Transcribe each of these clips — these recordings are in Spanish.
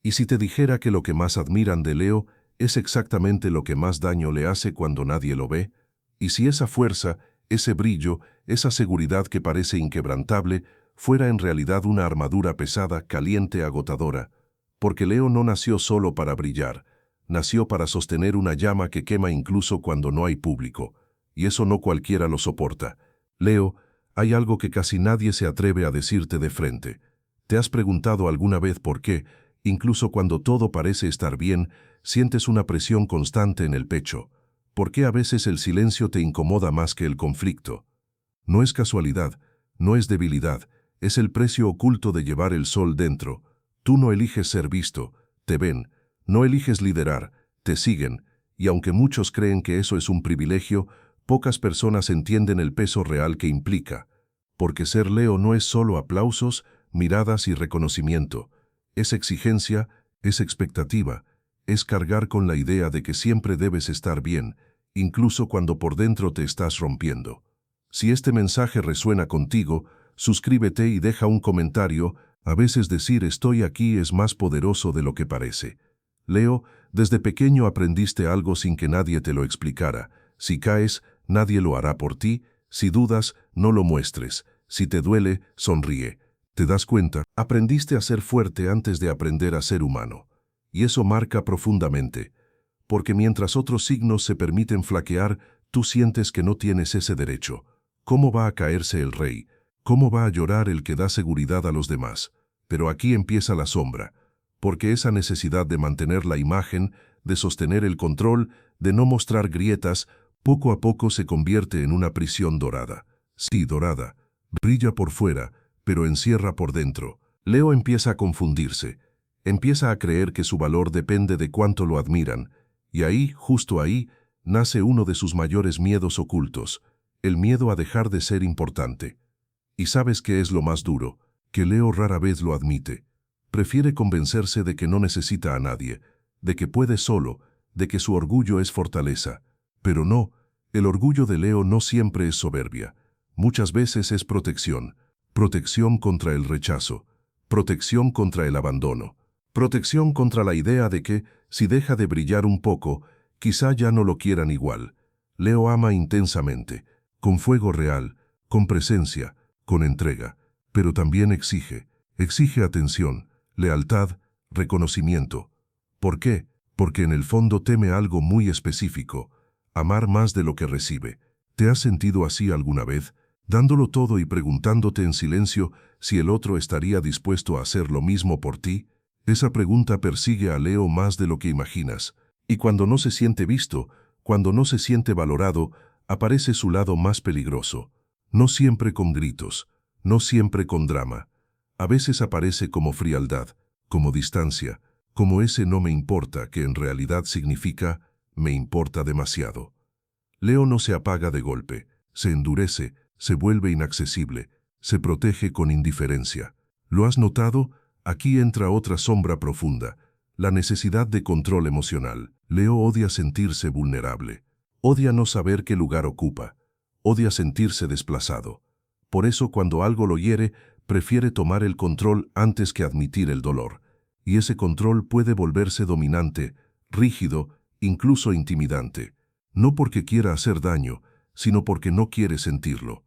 Y si te dijera que lo que más admiran de Leo es exactamente lo que más daño le hace cuando nadie lo ve, y si esa fuerza, ese brillo, esa seguridad que parece inquebrantable, fuera en realidad una armadura pesada, caliente, agotadora, porque Leo no nació solo para brillar, nació para sostener una llama que quema incluso cuando no hay público, y eso no cualquiera lo soporta. Leo, hay algo que casi nadie se atreve a decirte de frente. ¿Te has preguntado alguna vez por qué, incluso cuando todo parece estar bien, sientes una presión constante en el pecho? ¿Por qué a veces el silencio te incomoda más que el conflicto? No es casualidad, no es debilidad, es el precio oculto de llevar el sol dentro. Tú no eliges ser visto, te ven, no eliges liderar, te siguen, y aunque muchos creen que eso es un privilegio, pocas personas entienden el peso real que implica. Porque ser Leo no es solo aplausos, miradas y reconocimiento, es exigencia, es expectativa, es cargar con la idea de que siempre debes estar bien, incluso cuando por dentro te estás rompiendo. Si este mensaje resuena contigo, suscríbete y deja un comentario. A veces decir estoy aquí es más poderoso de lo que parece. Leo, desde pequeño aprendiste algo sin que nadie te lo explicara. Si caes, nadie lo hará por ti. Si dudas, no lo muestres. Si te duele, sonríe. ¿Te das cuenta? Aprendiste a ser fuerte antes de aprender a ser humano. Y eso marca profundamente. Porque mientras otros signos se permiten flaquear, tú sientes que no tienes ese derecho. ¿Cómo va a caerse el rey? ¿Cómo va a llorar el que da seguridad a los demás? Pero aquí empieza la sombra, porque esa necesidad de mantener la imagen, de sostener el control, de no mostrar grietas, poco a poco se convierte en una prisión dorada. Sí, dorada. Brilla por fuera, pero encierra por dentro. Leo empieza a confundirse. Empieza a creer que su valor depende de cuánto lo admiran. Y ahí, justo ahí, nace uno de sus mayores miedos ocultos, el miedo a dejar de ser importante. ¿Y sabes qué es lo más duro? Que Leo rara vez lo admite. Prefiere convencerse de que no necesita a nadie, de que puede solo, de que su orgullo es fortaleza. Pero no, el orgullo de Leo no siempre es soberbia. Muchas veces es protección. Protección contra el rechazo. Protección contra el abandono. Protección contra la idea de que, si deja de brillar un poco, quizá ya no lo quieran igual. Leo ama intensamente, con fuego real, con presencia, con entrega, pero también exige atención, lealtad, reconocimiento. ¿Por qué? Porque en el fondo teme algo muy específico, amar más de lo que recibe. ¿Te has sentido así alguna vez? Dándolo todo y preguntándote en silencio si el otro estaría dispuesto a hacer lo mismo por ti. Esa pregunta persigue a Leo más de lo que imaginas, y cuando no se siente visto, cuando no se siente valorado, aparece su lado más peligroso. No siempre con gritos, no siempre con drama. A veces aparece como frialdad, como distancia, como ese no me importa que en realidad significa me importa demasiado. Leo no se apaga de golpe, se endurece, se vuelve inaccesible, se protege con indiferencia. ¿Lo has notado? Aquí entra otra sombra profunda, la necesidad de control emocional. Leo odia sentirse vulnerable, odia no saber qué lugar ocupa, odia sentirse desplazado. Por eso cuando algo lo hiere, prefiere tomar el control antes que admitir el dolor. Y ese control puede volverse dominante, rígido, incluso intimidante. No porque quiera hacer daño, sino porque no quiere sentirlo.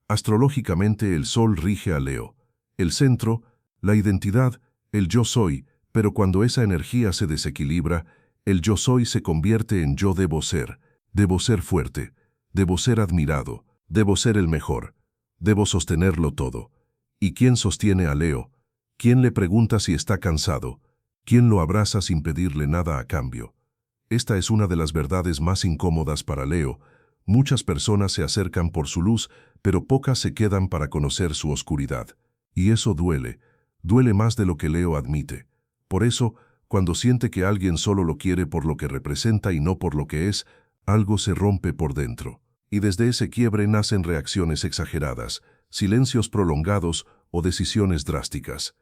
Astrológicamente el Sol rige a Leo. El centro, la identidad, el yo soy, pero cuando esa energía se desequilibra, el yo soy se convierte en yo debo ser fuerte, debo ser admirado, debo ser el mejor, debo sostenerlo todo. ¿Y quién sostiene a Leo? ¿Quién le pregunta si está cansado? ¿Quién lo abraza sin pedirle nada a cambio? Esta es una de las verdades más incómodas para Leo. Muchas personas se acercan por su luz, pero pocas se quedan para conocer su oscuridad. Y eso duele, duele más de lo que Leo admite. Por eso, cuando siente que alguien solo lo quiere por lo que representa y no por lo que es, algo se rompe por dentro. Y desde ese quiebre nacen reacciones exageradas, silencios prolongados o decisiones drásticas.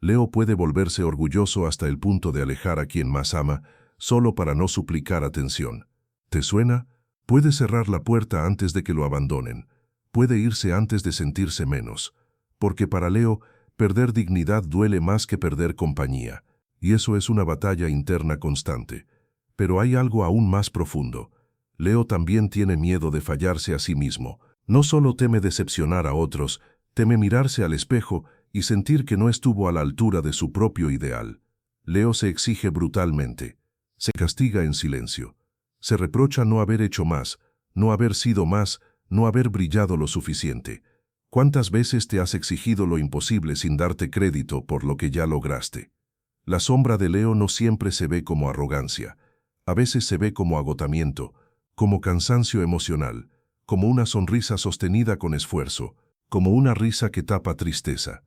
Leo puede volverse orgulloso hasta el punto de alejar a quien más ama, solo para no suplicar atención. ¿Te suena? Puede cerrar la puerta antes de que lo abandonen. Puede irse antes de sentirse menos. Porque para Leo, perder dignidad duele más que perder compañía. y eso es una batalla interna constante. Pero hay algo aún más profundo. Leo también tiene miedo de fallarse a sí mismo. No solo teme decepcionar a otros, teme mirarse al espejo y sentir que no estuvo a la altura de su propio ideal. Leo se exige brutalmente. Se castiga en silencio. Se reprocha no haber hecho más, no haber sido más, no haber brillado lo suficiente. ¿Cuántas veces te has exigido lo imposible sin darte crédito por lo que ya lograste? La sombra de Leo no siempre se ve como arrogancia. A veces se ve como agotamiento, como cansancio emocional, como una sonrisa sostenida con esfuerzo, como una risa que tapa tristeza.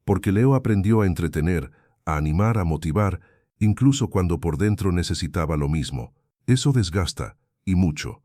Porque Leo aprendió a entretener, a animar, a motivar, incluso cuando por dentro necesitaba lo mismo. Eso desgasta, y mucho.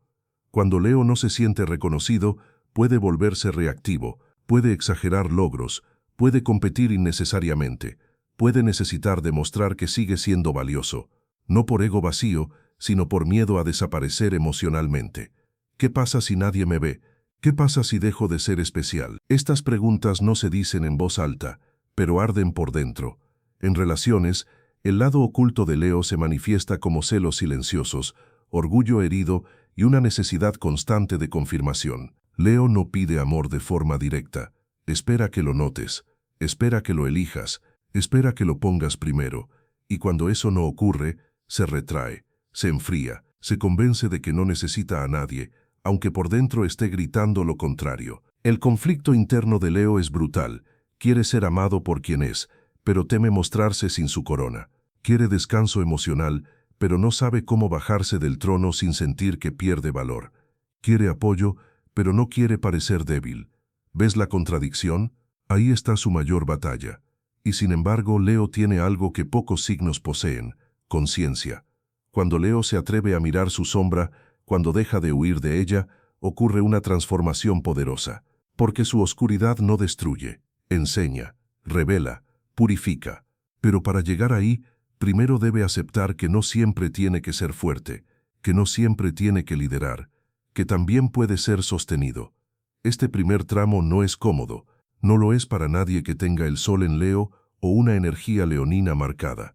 Cuando Leo no se siente reconocido, puede volverse reactivo, puede exagerar logros, puede competir innecesariamente, puede necesitar demostrar que sigue siendo valioso, no por ego vacío, sino por miedo a desaparecer emocionalmente. ¿Qué pasa si nadie me ve? ¿Qué pasa si dejo de ser especial? Estas preguntas no se dicen en voz alta, pero arden por dentro. En relaciones, el lado oculto de Leo se manifiesta como celos silenciosos, orgullo herido y una necesidad constante de confirmación. Leo no pide amor de forma directa. Espera que lo notes, espera que lo elijas, espera que lo pongas primero. Y cuando eso no ocurre, se retrae, se enfría, se convence de que no necesita a nadie, aunque por dentro esté gritando lo contrario. El conflicto interno de Leo es brutal. Quiere ser amado por quien es, pero teme mostrarse sin su corona. Quiere descanso emocional, pero no sabe cómo bajarse del trono sin sentir que pierde valor. Quiere apoyo, pero no quiere parecer débil. ¿Ves la contradicción? Ahí está su mayor batalla. Y sin embargo, Leo tiene algo que pocos signos poseen: conciencia. Cuando Leo se atreve a mirar su sombra, cuando deja de huir de ella, ocurre una transformación poderosa. Porque su oscuridad no destruye, enseña, revela, purifica. Pero para llegar ahí, primero debe aceptar que no siempre tiene que ser fuerte, que no siempre tiene que liderar, que también puede ser sostenido. Este primer tramo no es cómodo, no lo es para nadie que tenga el sol en Leo o una energía leonina marcada.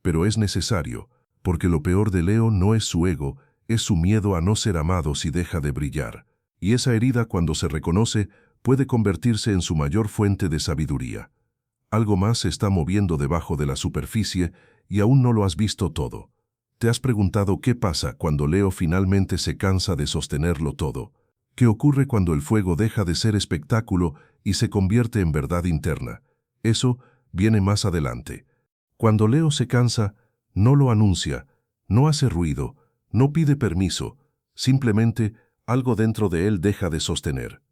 Pero es necesario, porque lo peor de Leo no es su ego, es su miedo a no ser amado si deja de brillar. Y esa herida, cuando se reconoce, puede convertirse en su mayor fuente de sabiduría. Algo más se está moviendo debajo de la superficie y aún no lo has visto todo. ¿Te has preguntado qué pasa cuando Leo finalmente se cansa de sostenerlo todo? ¿Qué ocurre cuando el fuego deja de ser espectáculo y se convierte en verdad interna? Eso viene más adelante. Cuando Leo se cansa, no lo anuncia, no hace ruido, no pide permiso, simplemente algo dentro de él deja de sostener.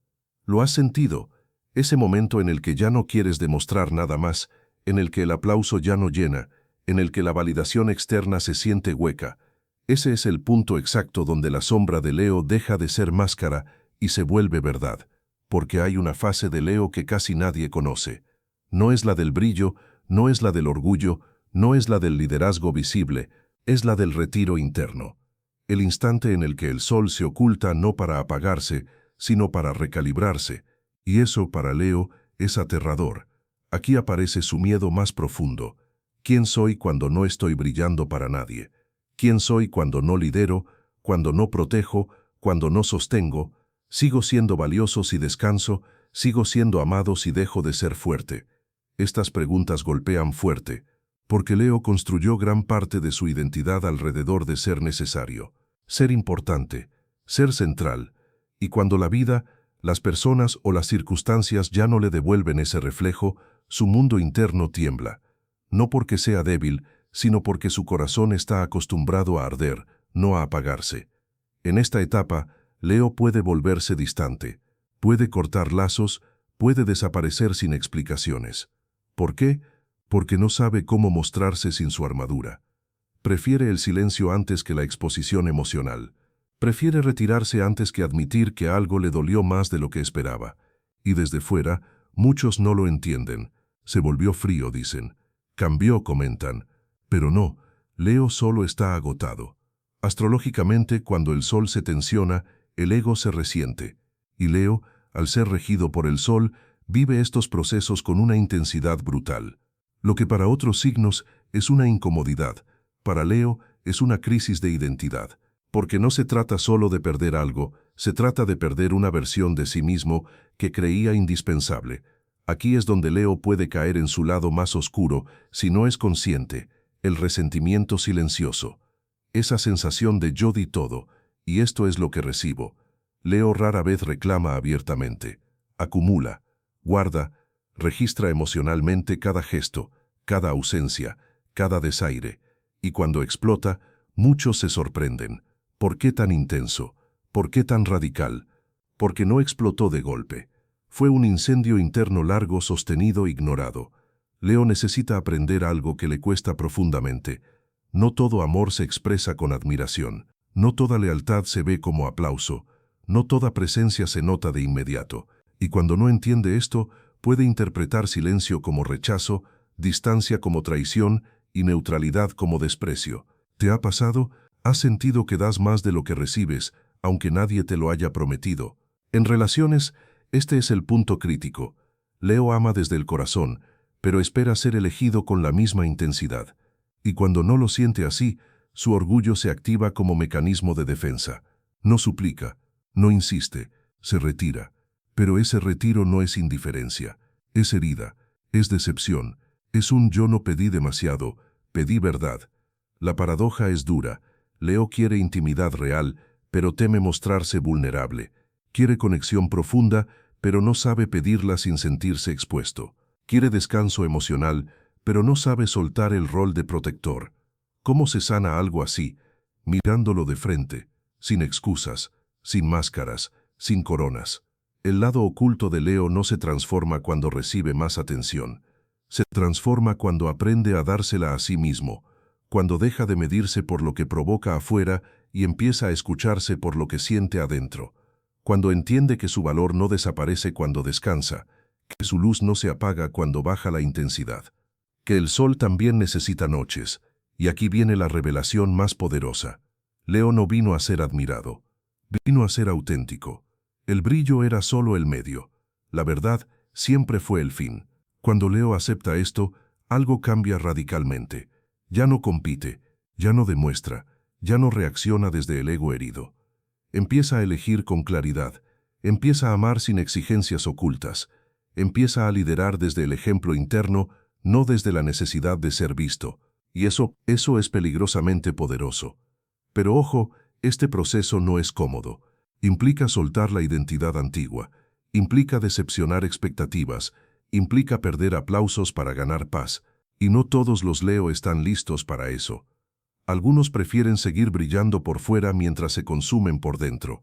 ¿Lo has sentido? Ese momento en el que ya no quieres demostrar nada más, en el que el aplauso ya no llena, en el que la validación externa se siente hueca. Ese es el punto exacto donde la sombra de Leo deja de ser máscara y se vuelve verdad, porque hay una fase de Leo que casi nadie conoce. No es la del brillo, no es la del orgullo, no es la del liderazgo visible, es la del retiro interno. El instante en el que el sol se oculta no para apagarse, sino para recalibrarse. Y eso, para Leo, es aterrador. Aquí aparece su miedo más profundo. ¿Quién soy cuando no estoy brillando para nadie? ¿Quién soy cuando no lidero, cuando no protejo, cuando no sostengo? ¿Sigo siendo valioso si descanso? ¿Sigo siendo amado si dejo de ser fuerte? Estas preguntas golpean fuerte, porque Leo construyó gran parte de su identidad alrededor de ser necesario, ser importante, ser central. Y cuando la vida, las personas o las circunstancias ya no le devuelven ese reflejo, su mundo interno tiembla. No porque sea débil, sino porque su corazón está acostumbrado a arder, no a apagarse. En esta etapa, Leo puede volverse distante, puede cortar lazos, puede desaparecer sin explicaciones. ¿Por qué? Porque no sabe cómo mostrarse sin su armadura. Prefiere el silencio antes que la exposición emocional. Prefiere retirarse antes que admitir que algo le dolió más de lo que esperaba. Y desde fuera, muchos no lo entienden. Se volvió frío, dicen. Cambió, comentan. Pero no, Leo solo está agotado. Astrológicamente, cuando el sol se tensiona, el ego se resiente. Y Leo, al ser regido por el sol, vive estos procesos con una intensidad brutal. Lo que para otros signos es una incomodidad. Para Leo, es una crisis de identidad. Porque no se trata solo de perder algo, se trata de perder una versión de sí mismo que creía indispensable. Aquí es donde Leo puede caer en su lado más oscuro si no es consciente, el resentimiento silencioso. Esa sensación de yo di todo, y esto es lo que recibo. Leo rara vez reclama abiertamente. Acumula, guarda, registra emocionalmente cada gesto, cada ausencia, cada desaire. Y cuando explota, muchos se sorprenden. ¿Por qué tan intenso? ¿Por qué tan radical? Porque no explotó de golpe. Fue un incendio interno largo, sostenido, ignorado. Leo necesita aprender algo que le cuesta profundamente. No todo amor se expresa con admiración. No toda lealtad se ve como aplauso. No toda presencia se nota de inmediato. Y cuando no entiende esto, puede interpretar silencio como rechazo, distancia como traición y neutralidad como desprecio. ¿Te ha pasado? ¿Has sentido que das más de lo que recibes, aunque nadie te lo haya prometido? En relaciones, este es el punto crítico. Leo ama desde el corazón, pero espera ser elegido con la misma intensidad. Y cuando no lo siente así, su orgullo se activa como mecanismo de defensa. No suplica, no insiste, se retira. Pero ese retiro no es indiferencia, es herida, es decepción, es un yo no pedí demasiado, pedí verdad. La paradoja es dura. Leo quiere intimidad real, pero teme mostrarse vulnerable. Quiere conexión profunda, pero no sabe pedirla sin sentirse expuesto. Quiere descanso emocional, pero no sabe soltar el rol de protector. ¿Cómo se sana algo así? Mirándolo de frente, sin excusas, sin máscaras, sin coronas. El lado oculto de Leo no se transforma cuando recibe más atención. Se transforma cuando aprende a dársela a sí mismo, cuando deja de medirse por lo que provoca afuera y empieza a escucharse por lo que siente adentro. Cuando entiende que su valor no desaparece cuando descansa, que su luz no se apaga cuando baja la intensidad, que el sol también necesita noches. Y aquí viene la revelación más poderosa. Leo no vino a ser admirado, vino a ser auténtico. El brillo era solo el medio. La verdad siempre fue el fin. Cuando Leo acepta esto, algo cambia radicalmente. Ya no compite, ya no demuestra, ya no reacciona desde el ego herido. Empieza a elegir con claridad, empieza a amar sin exigencias ocultas, empieza a liderar desde el ejemplo interno, no desde la necesidad de ser visto. Y eso es peligrosamente poderoso. Pero ojo, este proceso no es cómodo. Implica soltar la identidad antigua, implica decepcionar expectativas, implica perder aplausos para ganar paz. Y no todos los Leo están listos para eso. Algunos prefieren seguir brillando por fuera mientras se consumen por dentro.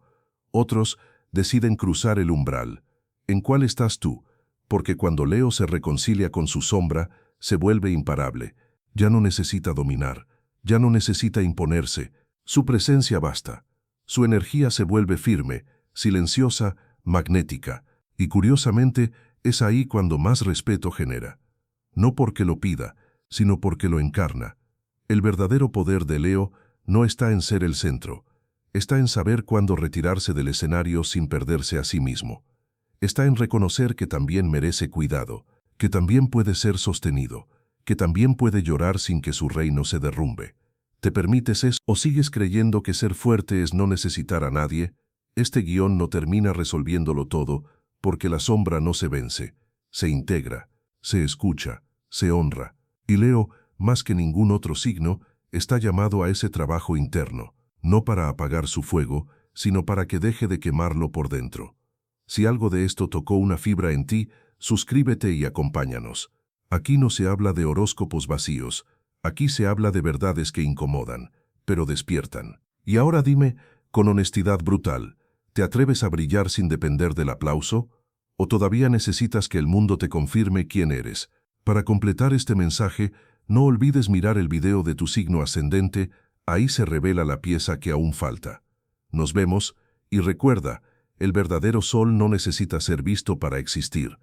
Otros deciden cruzar el umbral. ¿En cuál estás tú? Porque cuando Leo se reconcilia con su sombra, se vuelve imparable. Ya no necesita dominar, ya no necesita imponerse. Su presencia basta. Su energía se vuelve firme, silenciosa, magnética. Y curiosamente, es ahí cuando más respeto genera. No porque lo pida, sino porque lo encarna. El verdadero poder de Leo no está en ser el centro, está en saber cuándo retirarse del escenario sin perderse a sí mismo. Está en reconocer que también merece cuidado, que también puede ser sostenido, que también puede llorar sin que su reino se derrumbe. ¿Te permites eso o sigues creyendo que ser fuerte es no necesitar a nadie? Este guión no termina resolviéndolo todo, porque la sombra no se vence, se integra, se escucha, se honra. Y Leo, más que ningún otro signo, está llamado a ese trabajo interno, no para apagar su fuego, sino para que deje de quemarlo por dentro. Si algo de esto tocó una fibra en ti, suscríbete y acompáñanos. Aquí no se habla de horóscopos vacíos, aquí se habla de verdades que incomodan, pero despiertan. Y ahora dime, con honestidad brutal, ¿te atreves a brillar sin depender del aplauso? ¿O todavía necesitas que el mundo te confirme quién eres? Para completar este mensaje, no olvides mirar el video de tu signo ascendente, ahí se revela la pieza que aún falta. Nos vemos, y recuerda, el verdadero sol no necesita ser visto para existir.